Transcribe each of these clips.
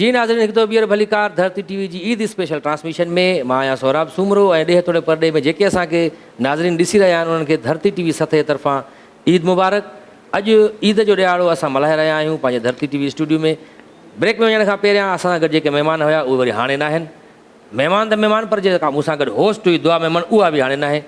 जी नाज़रीन, हिकु ॿीहर भलीकार धरती टीवी जी ईद स्पेशल ट्रांसमिशन में मां आहियां सौराब सूमरो ऐं ॾेह थोरे परॾे में जेके असांखे नाज़रीन ॾिसी रहिया आहिनि उन्हनि खे धरती टीवी सतह तरफ़ां ईद मुबारक। अॼु ईद जो ॾियारो असां मल्हाए रहिया आहियूं पंहिंजे धरती टीवी स्टूडियो में। ब्रेक में वञण खां पहिरियां असां सां गॾु जेके महिमान हुया उहे वरी हाणे न आहिनि। महिमान त महिमान, पर जेका मूंसां गॾु होस्ट हुई दुआ महिमान उहा बि हाणे न आहे।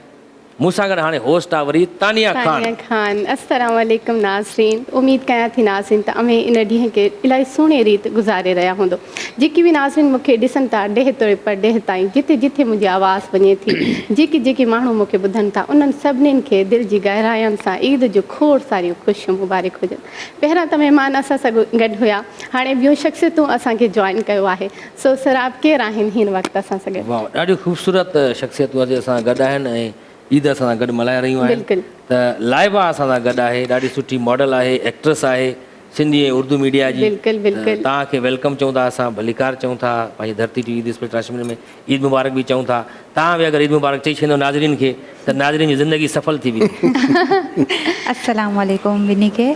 मूंसां गॾु हाणे होस्ट आहे वरी तानिया खान। अस्सलाम वालेकुम नाज़रीन। उम्मीद कयां थी नाज़रीन त अमें इन ॾींहं खे इलाही सुहिणे रीति गुज़ारे रहिया हूंदो। जेकी बि नाज़रीन मूंखे ॾिसनि था ॾेह तोड़े पर ॾेह ताईं, जिते जिते मुंहिंजी आवाज़ वञे थी, जेके जेके माण्हू मूंखे ॿुधनि था, उन्हनि सभिनीनि खे दिलि जी गहराइयुनि सां ईद जो खोड़ सारियूं ख़ुशियूं मुबारक हुजनि। पहिरियां त महिमान असां सां गॾु हुया, हाणे ॿियूं शख़्सियतूं असांखे जॉइन कयो आहे। सो सराब केरु आहिनि हिन वक़्तु असां सां गॾु? वाह, ॾाढियूं ख़ूबसूरत शख़्सियतूं अॼु असां गॾु आहिनि ऐं ईद असां सां गॾु मल्हाए रहियूं आहिनि। बिल्कुलु। त लाइबा असां सां गॾु आहे, ॾाढी सुठी मॉडल आहे, एक्ट्रेस आहे सिंधी ऐं उर्दू मीडिया जी। बिल्कुलु बिल्कुलु। तव्हांखे वेलकम चऊं था, असां भलीकार चऊं था, पंहिंजी धरती टीवी ईद स्पेशल ट्रांसमिशन में ईद मुबारक बि चऊं था। तव्हां बि अगरि ईद मुबारक चई छॾींदो नाज़रीन खे त नाज़रीन जी ज़िंदगी सफल थी वेंदी। अस्सलाम वालेकुम ॿिनी खे।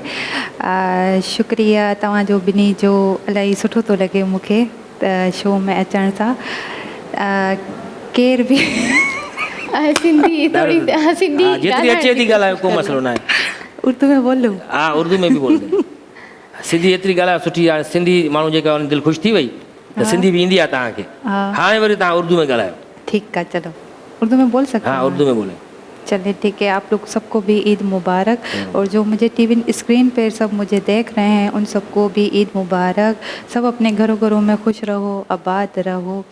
शुक्रिया तव्हांजो ॿिनी जो, इलाही सुठो थो लॻे मूंखे त शो में अचण सां। केर बि सिंधी थोड़ी सिंधी जेतिरी अचे थी ॻाल्हायो, को मसलो न आहे। उर्दू में बोलो? हा, उर्दू में बि बोलंदे। सिंधी एतिरी ॻाल्हायो सुठी आहे। सिंधी माण्हू जेका दिलि ख़ुशि थी वई त सिंधी बि ईंदी आहे तव्हांखे। हाणे वरी तव्हां उर्दू में ॻाल्हायो। ठीक है, चलो उर्दू में बोल सकते हैं? हाँ, उर्दू में बोलें। चलिए ठीक है। आप लोग सबको भी ईद मुबारक, और जो मुझे टीवी स्क्रीन पर सब मुझे देख रहे हैं उन सबको भी ईद मुबारक। सब अपने घरों घरों में खुश रहो, आबाद रहो।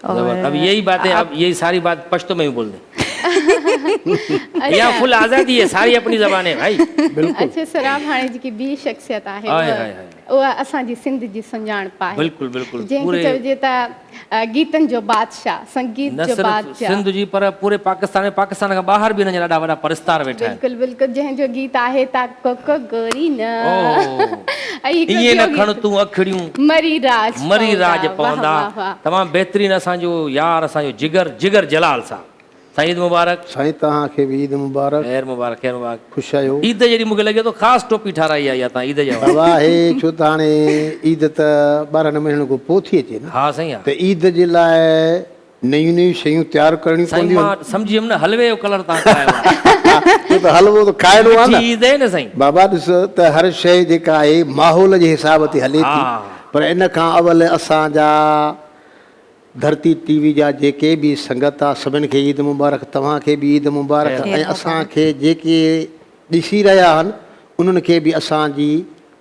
और अब यही बातें, अब यही सारी बात पश्तो में भी बोल दें। या फुल आज़ादी है, सारी अपनी ज़बान है भाई। बिल्कुल। अच्छा सराब, हाणे जेकी ॿी शख़्सियत आहे उहा असांजी सिंध जी सुञाणप आहे। बिल्कुल बिल्कुल। जंहिंखे चइजे त गीतनि जो बादशाह, संगीत जो बादशाह सिंध जी, पर पूरे पाकिस्तान में, पाकिस्तान खां ॿाहिरि बि हिन जा ॾाढा वॾा परस्तार वेठा आहिनि। बिल्कुल बिल्कुल। जंहिंजो गीत आहे ता कोको गोरी न इहे न खण तूं अखिड़ियूं मरी राज पवंदा। तमामु बहितरीनु असांजो यार, असांजो जिगर जिगर जलाल साहब। साईं ईद मुबारक। साईं तव्हांखे बि ईद मुबारक। ख़ैर मुबारक, ख़ैर मुबारक। ख़ुशि आहियो। ईद जहिड़ी मूंखे लॻे थो ख़ासि टोपी ठाराई आहे तव्हां ईद जा। वाह हे, छो त हाणे ईद त 12 महीननि खां पोइ थी अचे न। हा साईं। त ईद जे लाइ नयूं नयूं शयूं तयारु करणियूं पवंदियूं। मां सम्झी वियुमि न, हलवे जो कलर तव्हां करायो आहे। त हलवो त खाइणो आहे न। ईद आहे न साईं। बाबा ॾिस त हर शइ जेका आहे माहौल जे हिसाब ते हले थी, पर इन खां अवल असांजा धरती टीवी जा जेके बि संगत आहे सभिनि खे ईद मुबारक। तव्हांखे बि ईद मुबारक। ऐं असांखे जेके ॾिसी रहिया आहिनि उन्हनि खे बि असांजी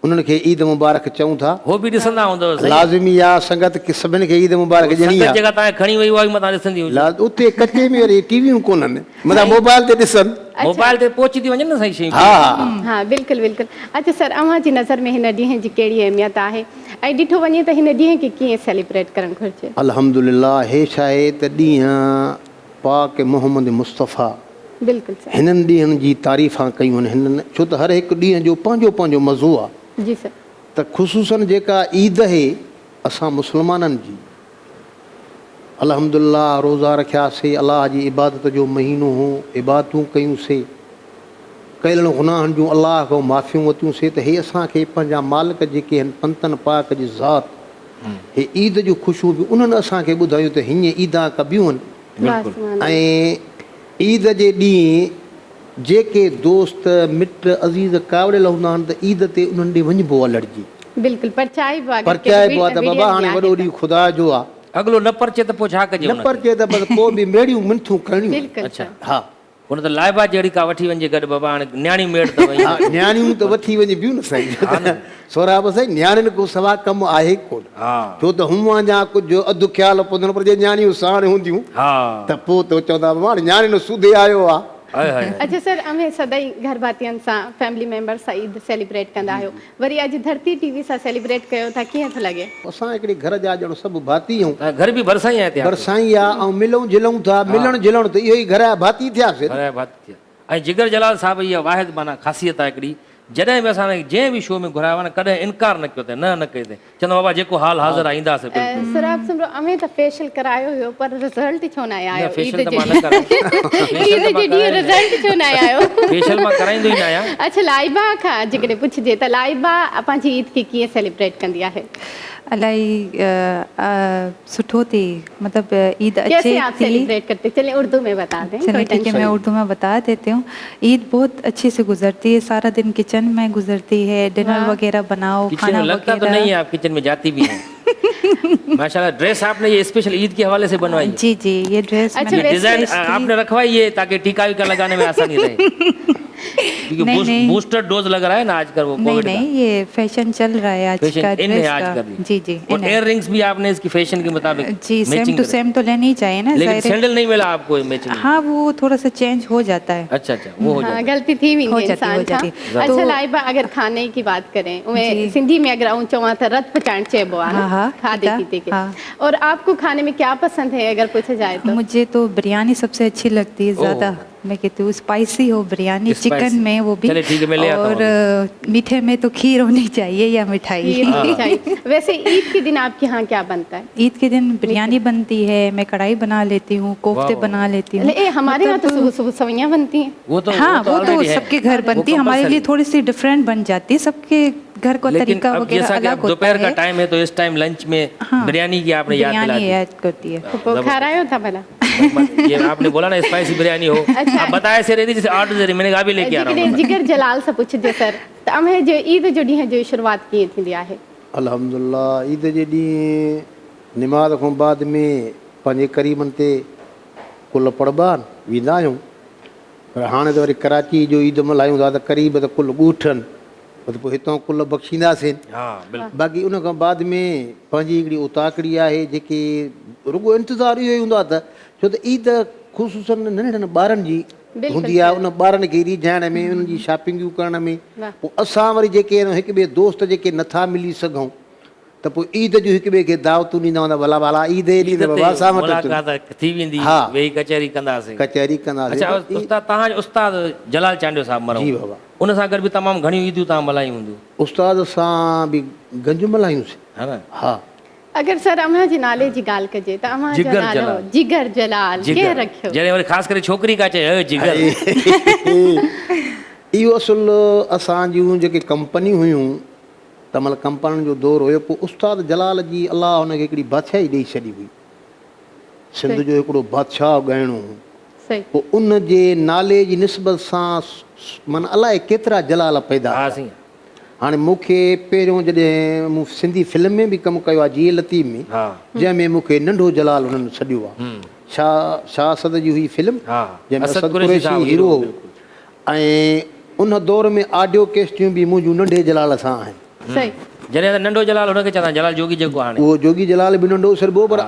उन्हनि खे ईद मुबारक चऊं था। हो बि ॾिसंदा हूंदव। लाज़मी आहे संगत खे सभिनि खे ईद मुबारक ॾियणी आहे। जेका तव्हां खणी वई उहा बि मथां ॾिसंदी हुजे। उते कचे में वरी टीवियूं कोन्हनि, मतिलबु मोबाइल ते ॾिसनि। मोबाइल ते पहुची थी वञनि न साईं शयूं। हा हाँ बिल्कुल बिल्कुल। अच्छा सर, अव्हांजी नज़र में हिन ॾींहं जी कहिड़ी अहमियत आहे ऐं ॾिठो वञे त हिन ॾींहं खे कीअं सेलिब्रेट करणु घुरिजे? अल्हम्दुलिल्लाह, हे छा आहे त ॾींहं पाक मोहम्मद मुस्तफ़ा बिल्कुल सर हिननि ॾींहंनि जी तारीफ़ां कयूं आहिनि हिननि, छो त हर हिकु ॾींहं जो पंहिंजो पंहिंजो मज़ो आहे। जी सर। त ख़ुसूसन जेका ईद आहे असां मुस्लमाननि जी, अल्हम्दुलिल्लाह रोज़ा रखियासीं, अलाह जी इबादत जो महीनो हो, इबादतूं कयूंसीं, कयल गुनाहनि जूं अलाह खां माफ़ियूं वरितियूंसीं। त हे असांखे पंहिंजा मालिक जेके आहिनि पंतनि पाक जी ज़ात, हे ईद जूं ख़ुशियूं बि उन्हनि असांखे ॿुधायूं त हीअं ईदा कबियूं आहिनि। ऐं ईद जे ॾींहुं जेके दोस्त मिट अज़ीज़ कावड़ियल हूंदा आहिनि त ईद ते उन्हनि ॾे वञिबो आहे लड़जी। बिल्कुलु परचाइबो आहे त बाबा हाणे वॾो ॾींहुं ख़ुदा जो आहे, अॻिलो न परचे त पोइ छा कजे? न परचे त बसि पोइ बि मेड़ियूं मिंथूं करणियूं। अच्छा। हा, हुन त लाइबा जहिड़ी का वठी वञे गॾु बाबा, हाणे न्याणी मेड़ त वई। न्याणियूं त वठी वञे बियूं न साईं। सोराब साईं, न्याणियुनि को सवा कमु आहे कोन। छो त हुआ जा कुझु अधु ख़्यालु पवंदो, पर जे न्याणियूं साण हूंदियूं त पोइ त चवंदा बाबा न्याणी सूदे आयो आहे। अच्छा सर, अमें सदाई घर भातियुनि सां, फैमिली मेंबर सां ईद सेलिब्रेट कंदा आहियो, वरी अॼु धरती टीवी सां सेलिब्रेट कयो था, कीअं थो लॻे? असां हिकिड़े घर जा ॼण सभु भाती आहियूं। घर बि भरिसां ई आहे। भरिसां ई आहे ऐं मिलूं झिलूं था, मिलणु झिलणु त इहो ई घर जा भाती थियासीं। ऐं जिगर जलाल साहब इहा वाहिद माना ख़ासियत आहे हिकिड़ी, जॾहिं बि असां जंहिं बि शो में घुरायो आहे न, कॾहिं इनकार न कयो अथई, न कयो अथई, चवंदो बाबा जेको हाल हाज़िर आहे ईंदासीं। सराब सुमरो, अमें त फेशियल करायो हुयो, पर रिज़ल्ट छो न आयो? फेशियल त मां न करायो। रिज़ल्ट छो न आयो? फेशियल मां कराईंदो ई न आहियां। अच्छा, लाइबा खां जेकॾहिं पुछिजे त लाइबा पंहिंजी ईद खे कीअं सेलिब्रेट कंदी आहे? इलाही सुठो थी, मतलब ईद कैसे अच्छी आप थी। सेलिब्रेट करते? चलिए उर्दू में बता दें, चलिए कोई ठीक है, टेंशन मैं उर्दू में बता देती हूँ। ईद बहुत अच्छे से गुजरती है, सारा दिन किचन में गुजरती है, डिनर वाह। वगैरह बनाओ, किचन खाना में लगता तो वगैरह। नहीं है आप किचन में जाती भी हैं। माशाल्लाह, ड्रेस आपने ये स्पेशल ईद के हवाले से बनवाई है? जी जी, ये ड्रेस अच्छा, मैंने ये डिजाइन specially- आपने रखवाई है ताकि टीका वीका लगाने में आसानी रहे, क्योंकि नहीं, नहीं। बूस्टर डोज लग रहा है ना आजकल वो नहीं कोविड का। नहीं, ये फैशन चल रहा है आज फैशन का इन है ड्रेस आज का। का। जी जी, और इन है। एयर रिंग्स भी आपने इसकी फैशन के मुताबिक जी, सेम मैचिंग टू करे। सेम तो लेनी ही चाहिए ना, लेकिन जाहिर है। सैंडल नहीं मिला आपको मैचिंग? हाँ, वो थोड़ा सा चेंज हो जाता है। अच्छा अच्छा, वो हो हाँ, जाता है। गलती थी भी हो इंसान जाती, हो था। जाती। अच्छा तो- लाइबा, अगर खाने की बात करें उहे जी। सिंधी में अगर आऊं चवां तो रत पचाण चइबो आहे हाँ, हाँ, खाधे ठीकु आहे। पीते के। हाँ। और आपको खाने में क्या पसंद है अगर पूछा जाए तो? मुझे तो बिरयानी सबसे अच्छी लगती है ज़्यादा। ओह। मैं कहती हूँ स्पाइसी हो बिरयानी, स्पाइसी। चिकन में वो भी। चलिए ठीक है, मैं ले आता हूँ और मीठे में तो खीर होनी चाहिए या मिठाई। खीर होनी चाहिए। वैसे ईद के दिन आपके यहाँ क्या बनता है? ईद के दिन बिरयानी बनती है, मैं कढ़ाई बना लेती हूँ, कोफ्ते वाह। बना लेती हूँ। ए, हमारे यहाँ तो मतलब- सुबह सुबह सवैयाँ बनती हैं। वो तो हाँ, वो तो already है। सबके घर वो बनती है, हमारे लिए compulsory। थोड़ी सी डिफरेंट बन जाती है, सबके घर का लेकिन तरीका अब वगैरह जैसा कि अलग आप होता दोपहर का है। टाइम है तो इस टाइम लंच में हाँ, बिरयानी की आपने याद दिला बिरयानी दी। याद करती है। तो खा रहे हो था भला? ये आपने बोला ना स्पाइसी बिरयानी हो, आप बताए से रही थी ऑर्डर दे रही, मैंने कहा भी लेके आ रहा जिगर हूँ। जिगर जलाल से पूछजे सर त हमें जो ईद जो ॾींहं जो शुरुआत कीअं थींदी आहे? अल्हम्दुलिल्लाह, ईद जे ॾींहुं निमाज़ खां बाद में पंहिंजे क़रीबनि ते कुल पढ़बा आहिनि, वेंदा आहियूं। पर हाणे त वरी कराची जो ईद मल्हायूं था त क़रीब त कुल ॻूठनि, त पोइ हितां कुल बख़्शींदासीं। हाँ बिल्कुल। बाक़ी उन खां बाद में पंहिंजी हिकिड़ी उताकड़ी आहे जेके रुॻो इंतज़ारु इहो ई हूंदो आहे त छो त ईद ख़ुशूसन नंढड़नि ॿारनि जी बिल्कुलु हूंदी आहे, उन ॿारनि खे रिझाइण में, उन्हनि जी शॉपिंगियूं करण में। वाह। पोइ असां वरी जेके आहिनि हिक ॿिए दोस्त जेके नथा मिली सघूं त पोइ ईद जूं हिक ॿिए खे दावतूं ॾींदा हूंदा, भला भला ईद ई ईद ॾींदा ते बाबा असां वटि अचो। मुलाक़ात थी वेंदी, हा। वेही कचहरी कंदासीं। कचहरी अच्छा कंदासीं। उस्ताद, तव्हांजो उस्ताद जलाल चांडियो साहब मरो, जी बाबा। उन सां गॾु बि तमामु घणियूं ईदियूं तव्हां मल्हायूं हूंदियूं, उस्ताद सां बि गंज मल्हायूंसीं। है ना? हा, अगर सर अव्हां जे नाले जी ॻाल्हि कजे त अव्हां जो जिगर नालो जलाल। जिगर जलाल केरु रखियो? जॾहिं वरी ख़ासि करे छोकिरी का चए "ए जिगर", इहो असुलु असां जूं जेके कंपनियूं हुयूं त महिल कंपनियुनि जो दौरु हुयो, पोइ उस्ताद जलाल जी अलाह हुनखे हिकिड़ी बादशाही ॾेई छॾी हुई। सिंध जो हिकिड़ो बादशाह ॻाइणो हो, सही। पोइ उन जे नाले जी निस्बत सां माना अलाए केतिरा जलाल पैदा हा थिया। साईं। हाणे मूंखे पहिरियों जॾहिं मूं सिंधी फिल्म में बि कमु कयो आहे, जीअं लतीफ़ में, हा जंहिंमें मूंखे नंढो जलाल हुननि सॾियो आहे। शाह असद जी हुई फिल्म, हा, जंहिंमें असद असद कुरैशी कुरैशी साहब हीरो हो। बिल्कुलु। ऐं उन दौर में ऑडियो कैस्टियूं बि मुंहिंजूं नंढे जलाल सां आहिनि। सही। जॾहिं त नंढो जलाल हुनखे चवंदा जलाल जोगी जेको हाणे, उहो जोगी जलाल बि नंढो सॾिबो, पर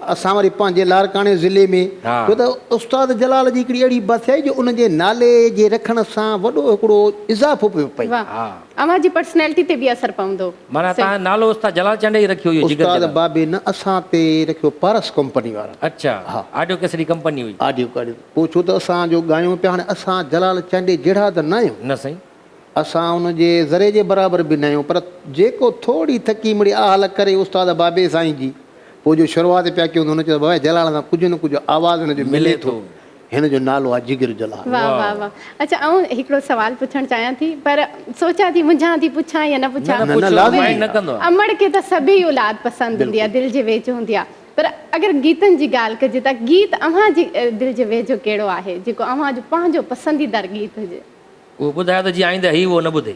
असां वरी पंहिंजे लारकाणे ज़िले में, हा। छो त उस्ताद जलाल जी हिकिड़ी अहिड़ी बादशाही जो उन जे नाले जे रखण सां वॾो हिकिड़ो इज़ाफ़ो पियो पए। वाह। हा। अव्हां जी पर्सनैलिटी ते बि असर पवंदो। माना तव्हां नालो उस्ताद जलाल चांडे ई रखियो हुयो, जिगर उस्ताद जलाल। बाबे न असां ते रखियो पारस कंपनी वारा, अच्छा, हा। ऑडियो कैसेट कंपनी हुई? ऑडियो काडियो। पोइ छो त असांजो ॻायूं पिया, हाणे असां जलाल चांडे जहिड़ा त न आहियूं, न साईं। असां उन जे ज़रे जे बराबरि बि न आहियूं, पर जेको थोरी थकी मिड़ी आहल करे उस्ताद बाबे साईं जी, पोइ जो शुरूआति पिया कयूं त हुन चयो बाबा जलाल सां कुझु न कुझु आवाज़ु हिन जो मिले थो, हिन जो नालो आहे जिगर जलाल। वाह वाह वाह। अच्छा आऊं हिकिड़ो सवाल पुछणु चाहियां थी, पर सोचां थी मुंझां थी पुछां या न पुछां। न, न, लाज़मी माइंड न कंदो आहे। अमड़ खे त सभई औलाद पसंदि हूंदी आहे, दिलि जे वेझो हूंदी आहे, पर अगरि गीतनि जी ॻाल्हि कजे त गीत अव्हां जी दिलि जे वेझो कहिड़ो आहे जेको अव्हां जो पंहिंजो पसंदीदार गीत हुजे? उहो ॿुधायो त जीअं आईंदा ही उहो न ॿुधे।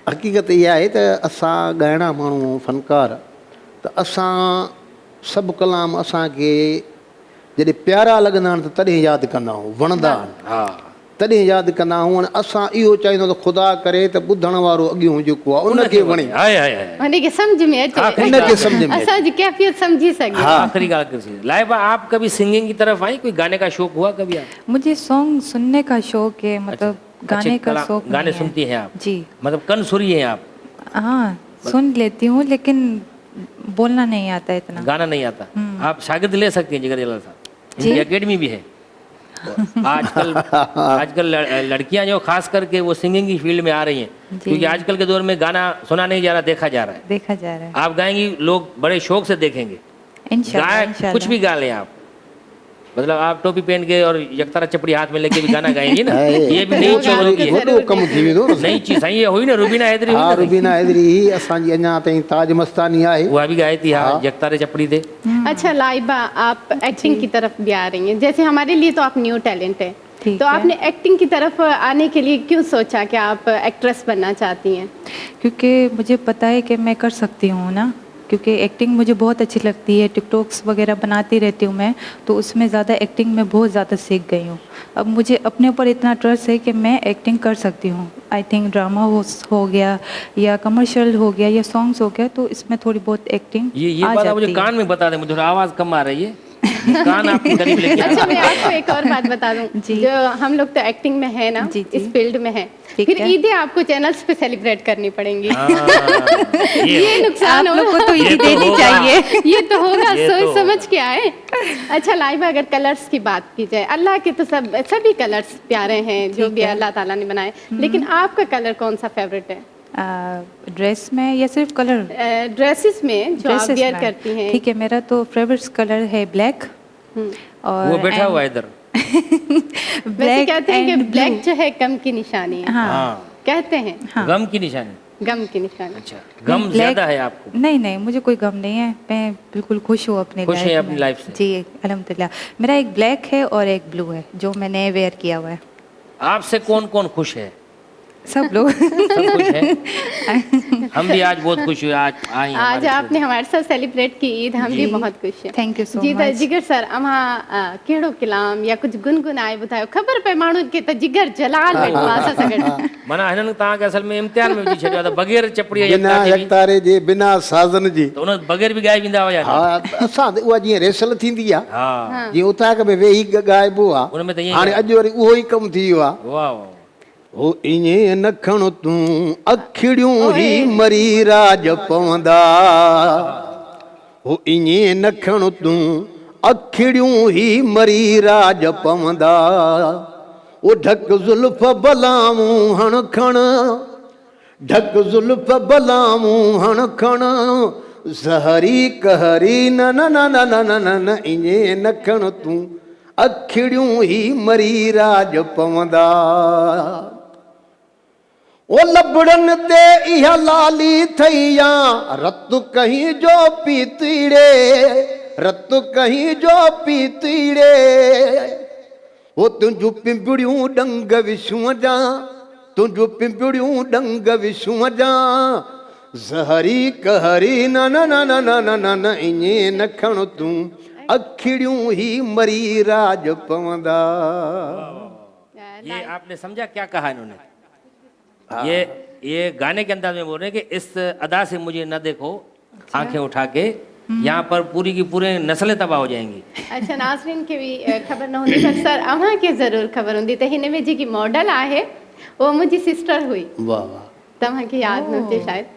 हक़ीक़त इहा आहे त असां ॻाइणा माण्हू फ़नकार, त असां सभु कलाम असांखे जॾहिं प्यारा लॻंदा आहिनि त तॾहिं यादि कंदा आहियूं, वणंदा आहिनि हा, तॾहिं यादि कंदा आहियूं। असां इहो चाहींदा त ख़ुदा करे त ॿुधण वारो अॻियूं जेको आहे उनखे वणे, हाय हाय हाय। हुनखे सम्झ में अचे, उनखे सम्झ में अचे। असांजी कैफियत समझी सघे। हाँ। आखिरी ॻाल्हि करिए, लाइबा आप कभी सिंगिंग की तरफ आई, कोई गाने का शौक हुआ कभी आप? मुझे सॉन्ग सुनने का शौक है, मतलब गाने का शौक नहीं गाने है। सुनती हैं आप? जी मतलब कन सुरी हैं आप? हाँ, सुन लेती हूँ लेकिन बोलना नहीं आता इतना। गाना नहीं आता? आप शागिर्द ले सकती हैं जिगर जलाल साहब, इनकी एकेडमी भी है। आजकल लड़कियां जो खास करके वो सिंगिंग की फील्ड में आ रही हैं, क्योंकि आजकल के दौर में गाना सुना नहीं जा रहा, देखा जा रहा है। देखा जा रहा है। आप गाएंगी, लोग बड़े शौक से देखेंगे। इंशाल्लाह गाय इंशाल्लाह। कुछ भी गा लें आप, मतलब आप टोपी पहन के और यकतारा चपड़ी हाथ में लेके भी गाना गाएंगी ना, है। ये भी नई चीज होगी। वॾो कमु थी वेंदो न। नई चीज साईं, ये हुई ना रुबीना हैदरी हुई हा ना, रुबीना हैदरी ही असांजी अञा ताईं ताज मस्तानी आहे। उहा भी गाई थी हाँ यकतारे चपड़ी थे। अच्छा लाइबा, आप एक्टिंग की तरफ भी आ रही हैं, जैसे हमारे लिए तो आप न्यू टैलेंट है, ठीक तो है। आपने एक्टिंग की तरफ आने के लिए क्यों सोचा कि आप एक्ट्रेस बनना चाहती हैं? क्योंकि मुझे पता है कि मैं कर सकती हूँ ना, क्योंकि एक्टिंग मुझे बहुत अच्छी लगती है, टिकटॉक्स वगैरह बनाती रहती हूँ मैं, तो उसमें ज़्यादा एक्टिंग में बहुत ज़्यादा सीख गई हूँ। अब मुझे अपने ऊपर इतना ट्रस्ट है कि मैं एक्टिंग कर सकती हूँ। आई थिंक ड्रामा हो गया या कमर्शियल हो गया या सॉन्ग्स हो गया, तो इसमें थोड़ी बहुत एक्टिंग ये आ बात आप मुझे जाती है। कान में बता दें, मुझे थोड़ा आवाज़ कम आ रही है, कान आपके करीब लेके अच्छा आओ। मैं आपको एक और बात बता दूं, जी। जो हम लोग तो एक्टिंग में है ना, जी, जी। इस फील्ड में है, ठीक फिर है। ईदें आपको चैनल्स पे सेलिब्रेट करनी पड़ेंगी। हाँ, ये नुकसान आप लोग को तो ये ईदी तो देनी होगा। चाहिए। ये तो होगा, ये तो सोच होगा। समझ के आए। अच्छा लाइबा, अगर कलर्स की बात की जाए, अल्लाह के तो सभी कलर्स प्यारे हैं जो ठीक भी है। अल्लाह ताला ने बनाए, लेकिन आपका कलर कौन सा फेवरेट है? ड्रेस में या सिर्फ कलर? ड्रेसेस में जो आप ड्रेसेस वियर में। करती हैं। ठीक है, मेरा तो फेवरेट कलर है ब्लैक। और वो बैठा हुआ है इधर। वैसे कहते हैं कि ब्लैक जो है गम की निशानी है, हाँ, कहते हैं हाँ। गम की निशानी। गम की निशानी। अच्छा, गम black- ज्यादा है आपको? नहीं नहीं, मुझे कोई गम नहीं है, मैं बिल्कुल खुश हूँ अपने खुश हैं अपनी में। लाइफ से? जी अल्हम्दुलिल्लाह। मेरा एक ब्लैक है और एक ब्लू है जो मैंने वेयर किया हुआ है। आपसे कौन कौन खुश है? सब लोग। सब खुश हैं। हम भी आज बहुत खुश हुए, आज आई आज हमारे आपने हमारे साथ सेलिब्रेट की ईद, हम भी बहुत खुश हैं। Thank you so ji much. Jigar sir, अमा कहिड़ो कलाम या कुछ गुनगुनाए ॿुधायो, ख़बर पए माण्हुनि खे त जिगर जलाल वेठो आहे असां सां गॾु। माना हिननि तव्हांखे असल में इम्तिहान में विझी छॾियो आहे त बग़ैर चपड़ीअ बिना यकतारे जे बिना साज़न जे। त उन बग़ैर बि ॻाए वेंदा हुया। हा असां त उहा जीअं रेसल थींदी आहे, हा, जीअं उताक में वेही ॻाइबो आहे, उनमें त ईअं ई हाणे अॼु वरी उहो ई कमु थी वियो आहे। वाह वाह। हो इएं न खण तूं अखिड़ियूं ही मरी राज पवंदा, हो इएं न खण तूं अखिड़ियूं ही मरी राज पवंदा, ओ ढक जुल्फ बलामूं हण खण, ढक जुल्फ बलामूं हण खण, ज़हरी कहरी न न न न न न न न इएं न खण तूं अखिड़ियूं ही मरी राज पवंदा। ओ लबड़न ते इहा लाली थैया, रत कहीं जो पीतीड़े, रत कहीं जो पीतीड़े, ओ तुंहिंजूं पिंपड़ियूं डंग विछूं जा, तुंहिंजूं पिंपड़ियूं डंग विछूं जा, ज़हरी कहरी न न न न न न न न इएं न खण तूं अखिड़ियूं ही मरी राज पवंदा। ये आपने समझा क्या कहा इन्होंने? ये गाने के अंदाज में बोल रहे हैं कि इस अदा से मुझे न देखो आंखें उठा के, यहाँ पर पूरी की पूरी नस्लें तबाह हो जाएंगी। अच्छा नाज़रीन खे भी ख़बर न हूंदी, पर सर अव्हां खे ज़रूर ख़बर हूंदी त हिन में जेकी मॉडल आहे उहो मुंहिंजी सिस्टर हुई, वाह वाह। तव्हांखे यादि न हुजे शायदि।